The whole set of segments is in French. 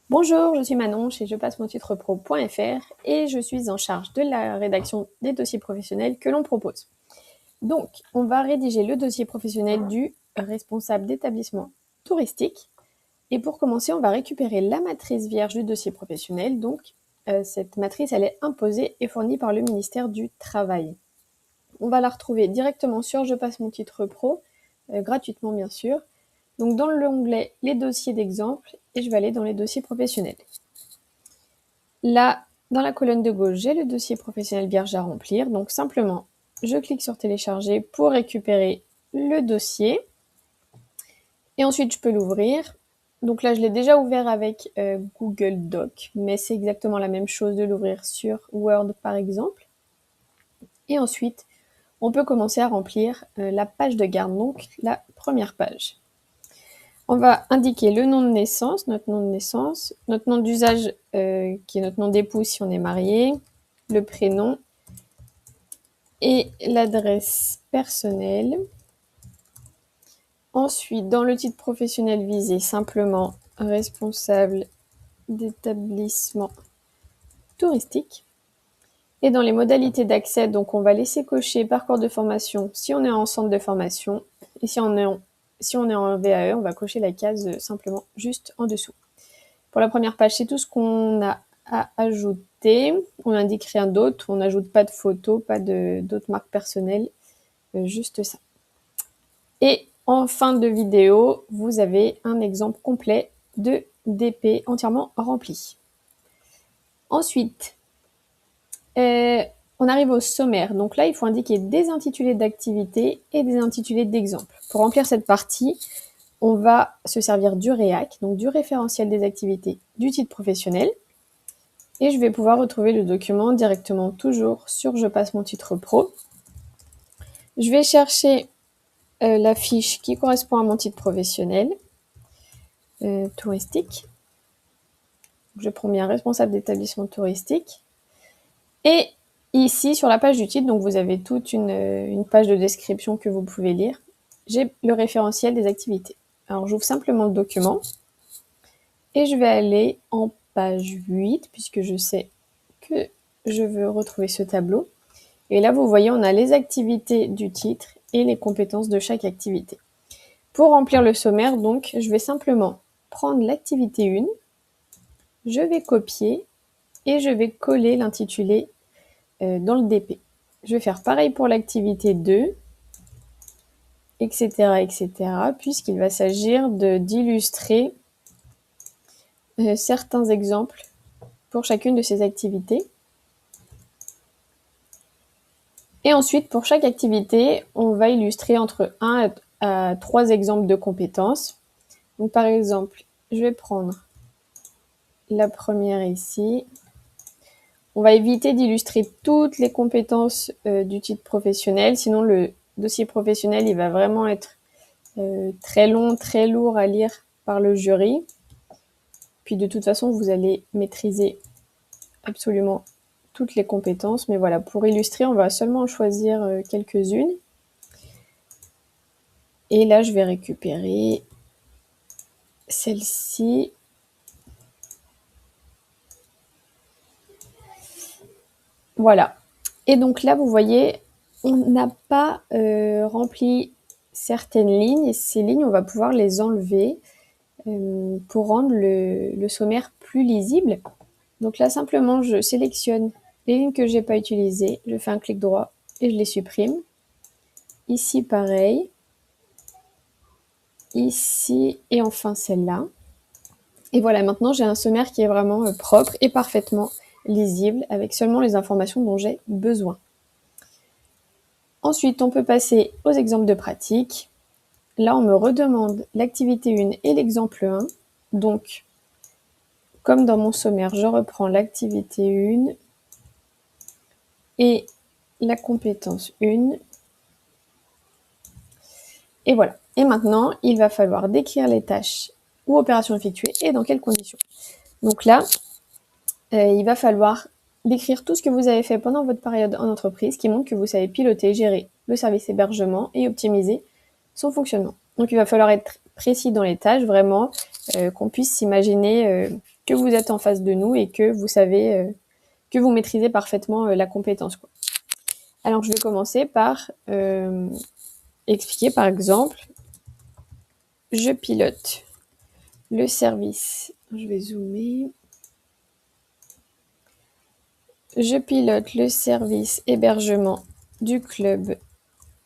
Bonjour, je suis Manon chez jepassementitre-pro.fr et je suis en charge de la rédaction des dossiers professionnels que l'on propose. Donc, on va rédiger le dossier professionnel du responsable d'établissement touristique. Et pour commencer, on va récupérer la matrice vierge du dossier professionnel. Donc, cette matrice, elle est imposée et fournie par le ministère du Travail. On va la retrouver directement sur Je passe mon titre pro, gratuitement bien sûr. Donc dans l'onglet « Les dossiers d'exemple » et je vais aller dans les dossiers professionnels. Là, dans la colonne de gauche, j'ai le dossier professionnel vierge à remplir. Donc simplement, je clique sur « Télécharger » pour récupérer le dossier. Et ensuite, je peux l'ouvrir. Donc là, je l'ai déjà ouvert avec Google Doc, mais c'est exactement la même chose de l'ouvrir sur Word par exemple. Et ensuite, on peut commencer à remplir la page de garde, donc la première page. On va indiquer le nom de naissance, notre nom d'usage qui est notre nom d'époux si on est marié, le prénom et l'adresse personnelle. Ensuite, dans le titre professionnel visé, simplement responsable d'établissement touristique. Et dans les modalités d'accès, donc on va laisser cocher parcours de formation si on est en centre de formation et si on est en VAE, on va cocher la case simplement juste en dessous. Pour la première page, c'est tout ce qu'on a à ajouter. On indique rien d'autre, on n'ajoute pas de photos, pas d'autres marques personnelles, juste ça. Et en fin de vidéo, vous avez un exemple complet de DP entièrement rempli. Ensuite, on arrive au sommaire. Donc là, il faut indiquer des intitulés d'activités et des intitulés d'exemples. Pour remplir cette partie, on va se servir du REAC, donc du référentiel des activités du titre professionnel. Et je vais pouvoir retrouver le document directement toujours sur Je passe mon titre pro. Je vais chercher la fiche qui correspond à mon titre professionnel, touristique. Je prends bien responsable d'établissement touristique. Et ici, sur la page du titre, donc vous avez toute une page de description que vous pouvez lire. J'ai le référentiel des activités. Alors, j'ouvre simplement le document et je vais aller en page 8 puisque je sais que je veux retrouver ce tableau. Et là, vous voyez, on a les activités du titre et les compétences de chaque activité. Pour remplir le sommaire, donc, je vais simplement prendre l'activité 1, je vais copier et je vais coller l'intitulé dans le DP. Je vais faire pareil pour l'activité 2, etc., puisqu'il va s'agir d'illustrer certains exemples pour chacune de ces activités. Et ensuite, pour chaque activité, on va illustrer entre 1 à 3 exemples de compétences. Donc, par exemple, je vais prendre la première ici. On va éviter d'illustrer toutes les compétences du titre professionnel, sinon le dossier professionnel, il va vraiment être très long, très lourd à lire par le jury. Puis de toute façon, vous allez maîtriser absolument toutes les compétences. Mais voilà, pour illustrer, on va seulement en choisir quelques-unes. Et là, je vais récupérer celle-ci. Voilà. Et donc là, vous voyez, on n'a pas rempli certaines lignes. Et ces lignes, on va pouvoir les enlever pour rendre le sommaire plus lisible. Donc là, simplement, je sélectionne les lignes que je n'ai pas utilisées. Je fais un clic droit et je les supprime. Ici, pareil. Ici et enfin celle-là. Et voilà, maintenant, j'ai un sommaire qui est vraiment propre et parfaitement lisible avec seulement les informations dont j'ai besoin. Ensuite, on peut passer aux exemples de pratique. Là, on me redemande l'activité 1 et l'exemple 1. Donc, comme dans mon sommaire, je reprends l'activité 1 et la compétence 1. Et voilà. Et maintenant, il va falloir décrire les tâches ou opérations effectuées et dans quelles conditions. Donc là, il va falloir décrire tout ce que vous avez fait pendant votre période en entreprise qui montre que vous savez piloter, gérer le service hébergement et optimiser son fonctionnement. Donc il va falloir être précis dans les tâches, vraiment, qu'on puisse s'imaginer que vous êtes en face de nous et que vous savez, que vous maîtrisez parfaitement la compétence, quoi. Alors, je vais commencer par expliquer, par exemple, je pilote le service. Je vais zoomer. Je pilote le service hébergement du club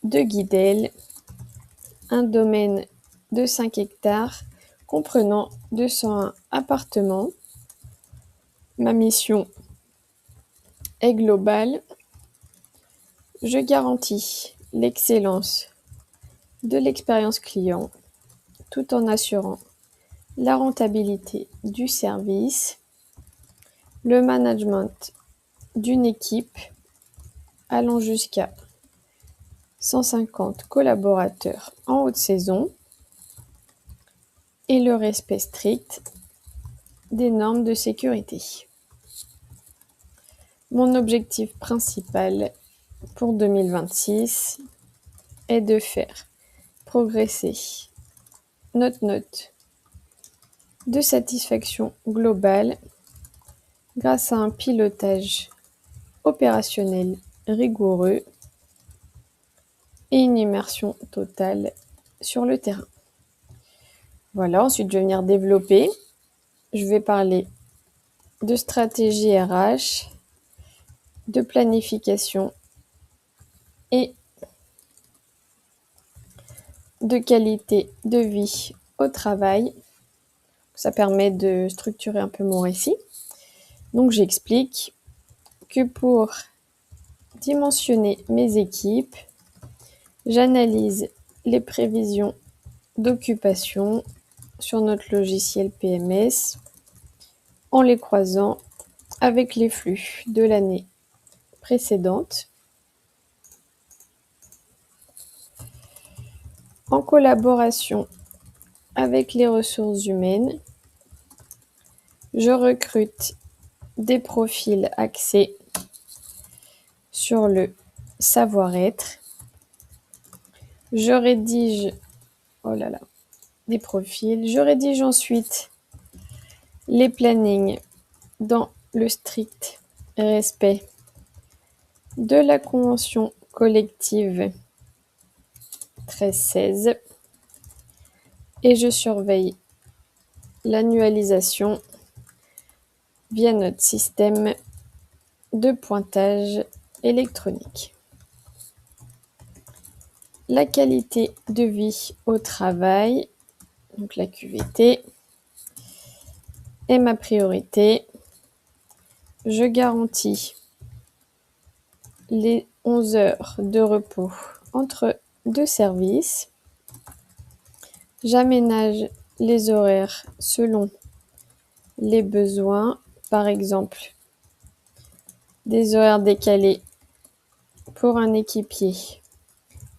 de Guidel, un domaine de 5 hectares comprenant 201 appartements. Ma mission est globale. Je garantis l'excellence de l'expérience client tout en assurant la rentabilité du service, le management d'une équipe allant jusqu'à 150 collaborateurs en haute saison et le respect strict des normes de sécurité. Mon objectif principal pour 2026 est de faire progresser notre note de satisfaction globale grâce à un pilotage opérationnel rigoureux et une immersion totale sur le terrain. Voilà, ensuite je vais venir développer. Je vais parler de stratégie RH, de planification et de qualité de vie au travail. Ça permet de structurer un peu mon récit. Donc j'explique que pour dimensionner mes équipes, j'analyse les prévisions d'occupation sur notre logiciel PMS en les croisant avec les flux de l'année précédente. En collaboration avec les ressources humaines, je recrute des profils axés sur le savoir-être. Je rédige des profils. Je rédige ensuite les plannings dans le strict respect de la convention collective 1316 et je surveille l'annualisation via notre système de pointage électronique. La qualité de vie au travail, donc la QVT, est ma priorité. Je garantis les 11 heures de repos entre deux services. J'aménage les horaires selon les besoins, par exemple des horaires décalés pour un équipier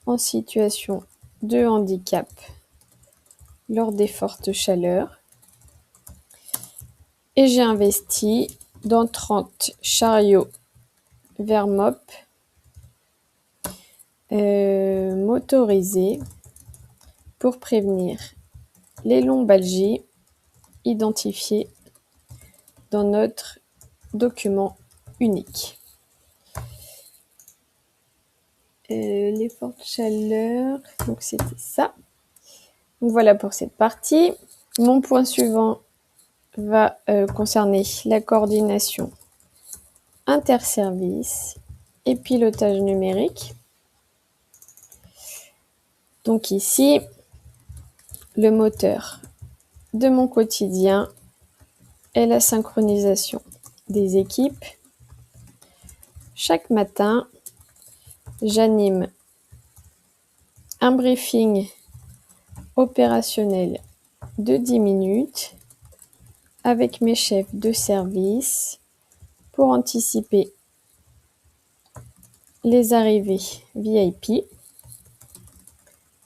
en situation de handicap lors des fortes chaleurs. Et j'ai investi dans 30 chariots Vermop motorisés pour prévenir les lombalgies identifiées dans notre document unique. Les fortes chaleurs, donc c'était ça. Donc voilà pour cette partie. Mon point suivant va concerner la coordination interservice et pilotage numérique. Donc ici, le moteur de mon quotidien est la synchronisation des équipes. Chaque matin, j'anime un briefing opérationnel de 10 minutes avec mes chefs de service pour anticiper les arrivées VIP.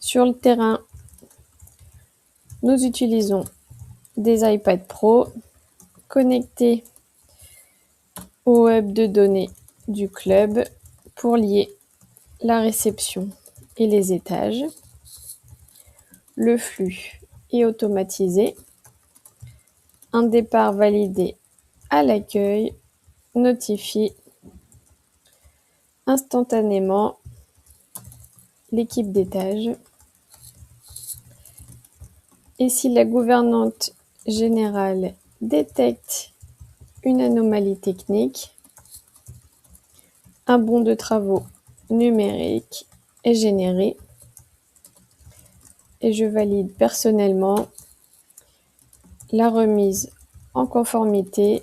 Sur le terrain, nous utilisons des iPad Pro connectés au hub de données du club pour lier la réception et les étages. Le flux est automatisé un départ validé à l'accueil notifie instantanément l'équipe d'étage. Et si la gouvernante générale détecte une anomalie technique, un bon de travaux numérique est généré et je valide personnellement la remise en conformité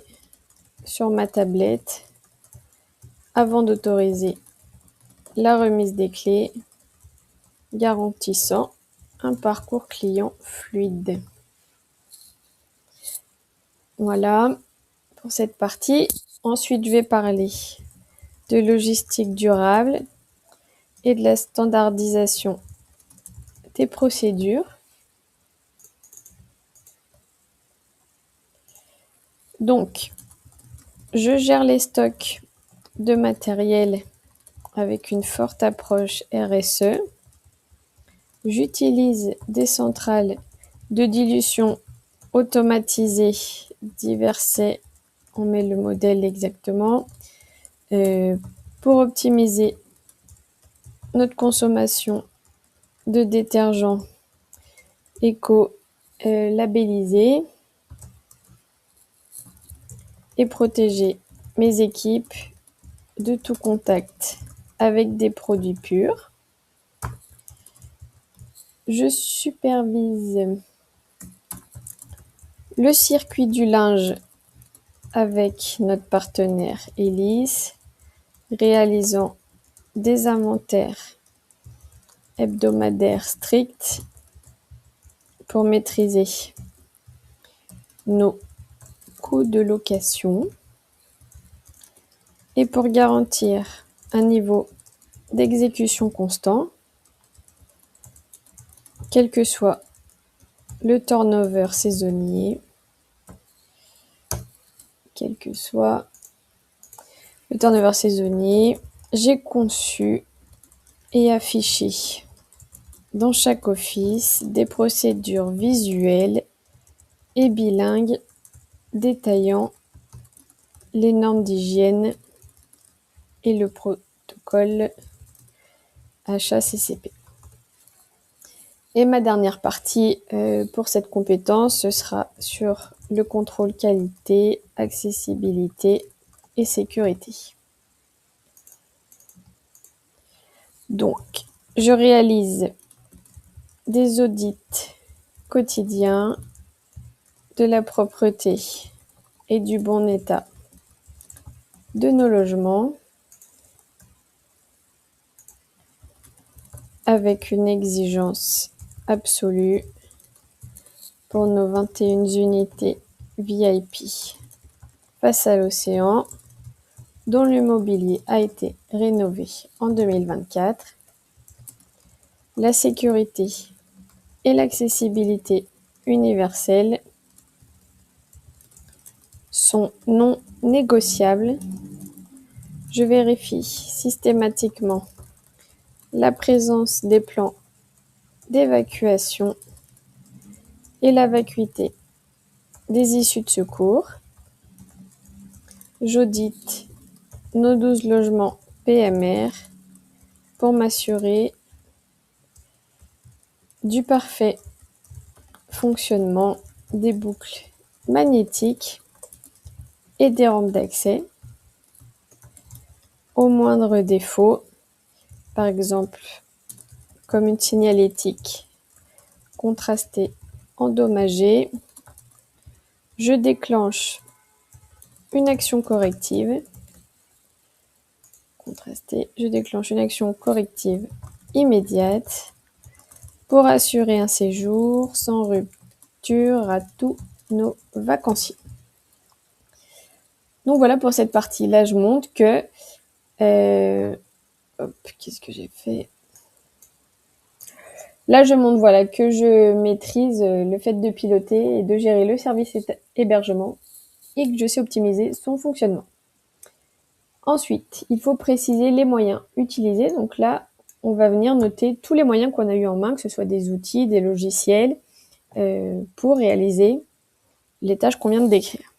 sur ma tablette avant d'autoriser la remise des clés, garantissant un parcours client fluide. Voilà pour cette partie. Ensuite, je vais parler de logistique durable et de la standardisation des procédures. Donc, je gère les stocks de matériel avec une forte approche RSE. J'utilise des centrales de dilution automatisées diverses. On met le modèle exactement pour optimiser notre consommation de détergents éco-labellisés et protéger mes équipes de tout contact avec des produits purs. Je supervise le circuit du linge avec notre partenaire Elis, réalisant des inventaires hebdomadaires stricts pour maîtriser nos coûts de location et pour garantir un niveau d'exécution constant, quel que soit le turnover saisonnier, j'ai conçu et affiché dans chaque office des procédures visuelles et bilingues détaillant les normes d'hygiène et le protocole HACCP. Et ma dernière partie pour cette compétence, ce sera sur le contrôle qualité, accessibilité et sécurité. Donc, je réalise des audits quotidiens de la propreté et du bon état de nos logements avec une exigence absolue pour nos 21 unités VIP face à l'océan, dont le mobilier a été rénové en 2024. La sécurité et l'accessibilité universelle sont non négociables. Je vérifie systématiquement la présence des plans d'évacuation et la vacuité des issues de secours. J'audite nos 12 logements PMR pour m'assurer du parfait fonctionnement des boucles magnétiques et des rampes d'accès. Au moindre défaut, par exemple comme une signalétique contrastée endommagée, je déclenche une action corrective. Immédiate pour assurer un séjour sans rupture à tous nos vacanciers. Donc voilà pour cette partie. Là, je montre que... qu'est-ce que j'ai fait ? Là, je montre que je maîtrise le fait de piloter et de gérer le service hébergement et que je sais optimiser son fonctionnement. Ensuite, il faut préciser les moyens utilisés. Donc là, on va venir noter tous les moyens qu'on a eu en main, que ce soit des outils, des logiciels, pour réaliser les tâches qu'on vient de décrire.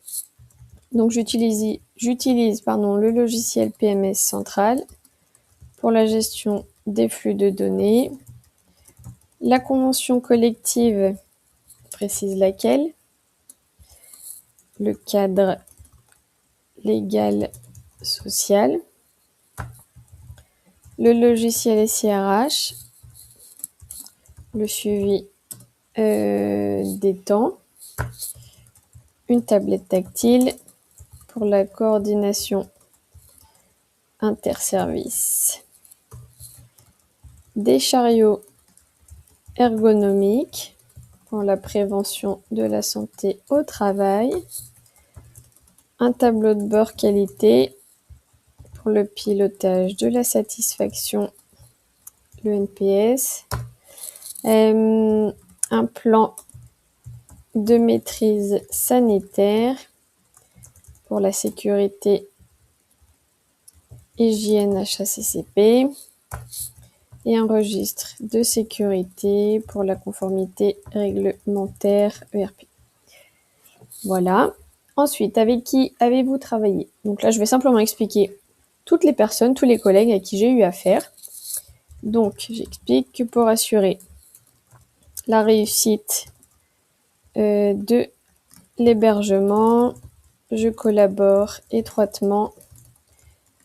Donc j'utilise le logiciel PMS central pour la gestion des flux de données. La convention collective précise laquelle. Le cadre légal social. Le logiciel SIRH. Le suivi des temps. Une tablette tactile pour la coordination interservices. Des chariots ergonomiques pour la prévention de la santé au travail. Un tableau de bord qualité pour le pilotage de la satisfaction, le NPS. Un plan de maîtrise sanitaire pour la sécurité, hygiène HACCP. Et un registre de sécurité pour la conformité réglementaire ERP. Voilà. Ensuite, avec qui avez-vous travaillé? Donc là, je vais simplement expliquer toutes les personnes, tous les collègues à qui j'ai eu affaire. Donc, j'explique que pour assurer la réussite de l'hébergement, je collabore étroitement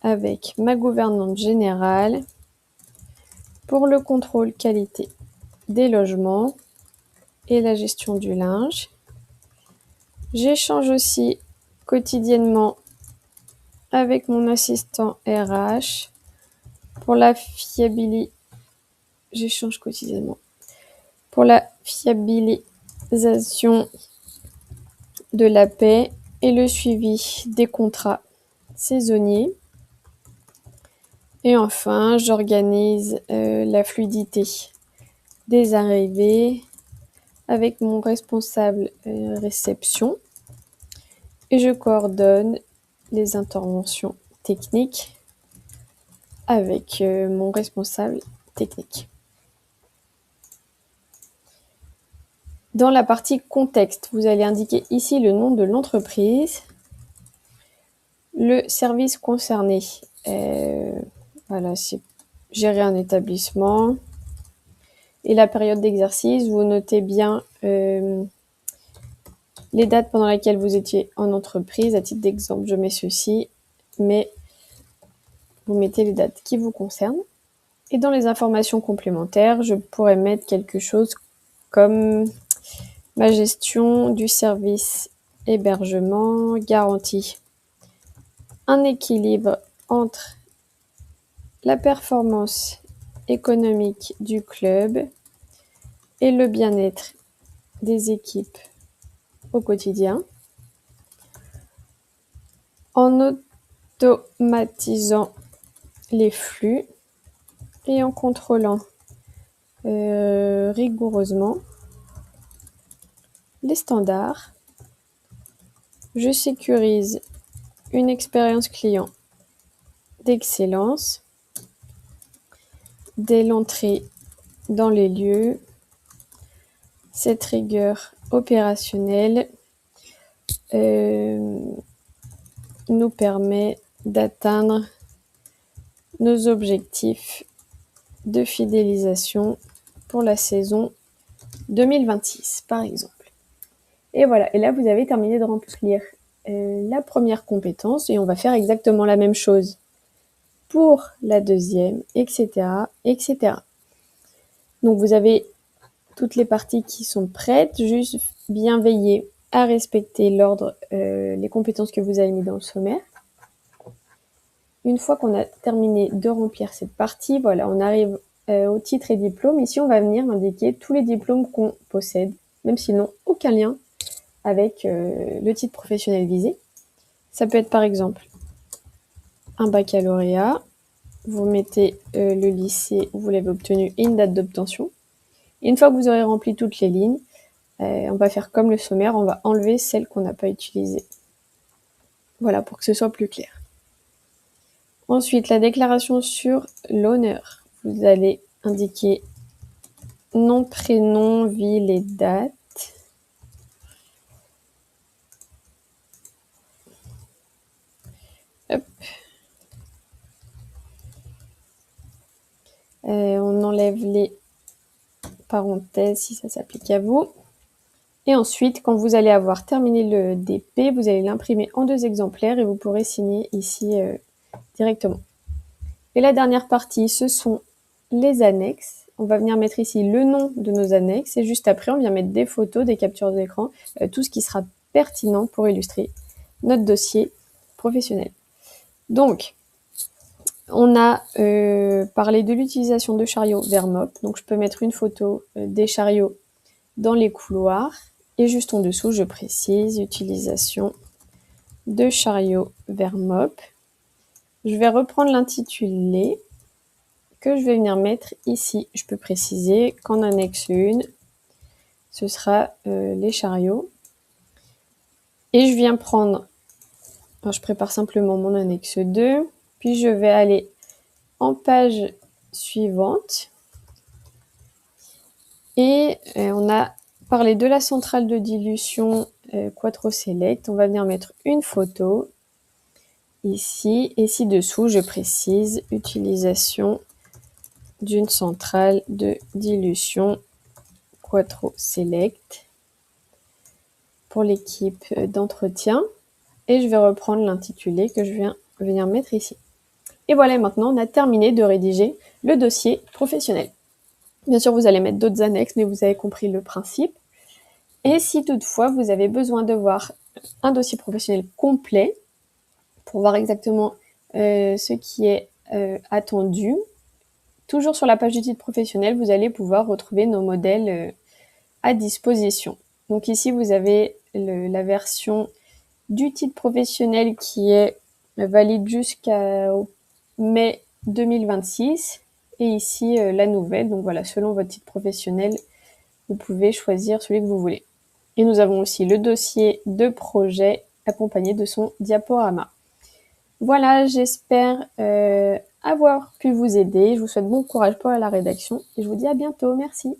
avec ma gouvernante générale pour le contrôle qualité des logements et la gestion du linge. J'échange aussi quotidiennement avec mon assistant RH pour la fiabilisation de la paie et le suivi des contrats saisonniers. Et enfin, j'organise la fluidité des arrivées avec mon responsable réception et je coordonne les interventions techniques avec mon responsable technique. Dans la partie contexte, vous allez indiquer ici le nom de l'entreprise, le service concerné. Voilà, c'est gérer un établissement. Et la période d'exercice, vous notez bien les dates pendant lesquelles vous étiez en entreprise. À titre d'exemple, je mets ceci, mais vous mettez les dates qui vous concernent. Et dans les informations complémentaires, je pourrais mettre quelque chose comme ma gestion du service hébergement garantit un équilibre entre la performance économique du club et le bien-être des équipes au quotidien. En automatisant les flux et en contrôlant rigoureusement les standards, je sécurise une expérience client d'excellence dès l'entrée dans les lieux. Cette rigueur opérationnelle nous permet d'atteindre nos objectifs de fidélisation pour la saison 2026, par exemple. Et voilà, et là, vous avez terminé de remplir la première compétence et on va faire exactement la même chose pour la deuxième, etc., etc. Donc, vous avez toutes les parties qui sont prêtes, juste bien veiller à respecter l'ordre, les compétences que vous avez mis dans le sommaire. Une fois qu'on a terminé de remplir cette partie, voilà, on arrive au titre et diplôme. Ici, on va venir indiquer tous les diplômes qu'on possède, même s'ils n'ont aucun lien avec le titre professionnel visé. Ça peut être par exemple un baccalauréat, vous mettez le lycée où vous l'avez obtenu et une date d'obtention. Et une fois que vous aurez rempli toutes les lignes, on va faire comme le sommaire, on va enlever celles qu'on n'a pas utilisées. Voilà, pour que ce soit plus clair. Ensuite, la déclaration sur l'honneur. Vous allez indiquer nom, prénom, ville et date. Hop. On enlève les parenthèses si ça s'applique à vous. Et ensuite, quand vous allez avoir terminé le DP, vous allez l'imprimer en 2 exemplaires et vous pourrez signer ici directement. Et la dernière partie, ce sont les annexes. On va venir mettre ici le nom de nos annexes et juste après, on vient mettre des photos, des captures d'écran, tout ce qui sera pertinent pour illustrer notre dossier professionnel. Donc, on a parlé de l'utilisation de chariots Vermop. Donc, je peux mettre une photo des chariots dans les couloirs. Et juste en dessous, je précise utilisation de chariots Vermop. Je vais reprendre l'intitulé que je vais venir mettre ici. Je peux préciser qu'en annexe 1, ce sera les chariots. Et je viens prendre, alors je prépare simplement mon annexe 2, puis je vais aller en page suivante. Et on a parlé de la centrale de dilution Quattro Select. On va venir mettre une photo ici. Et ci-dessous, je précise utilisation d'une centrale de dilution Quattro Select pour l'équipe d'entretien. Et je vais reprendre l'intitulé que je viens venir mettre ici. Et voilà, maintenant, on a terminé de rédiger le dossier professionnel. Bien sûr, vous allez mettre d'autres annexes, mais vous avez compris le principe. Et si toutefois, vous avez besoin de voir un dossier professionnel complet pour voir exactement ce qui est attendu, toujours sur la page du titre professionnel, vous allez pouvoir retrouver nos modèles à disposition. Donc ici, vous avez la version du titre professionnel qui est valide jusqu'au mai 2026. Et ici, la nouvelle. Donc voilà, selon votre titre professionnel, vous pouvez choisir celui que vous voulez. Et nous avons aussi le dossier de projet accompagné de son diaporama. Voilà, j'espère avoir pu vous aider. Je vous souhaite bon courage pour la rédaction et je vous dis à bientôt. Merci.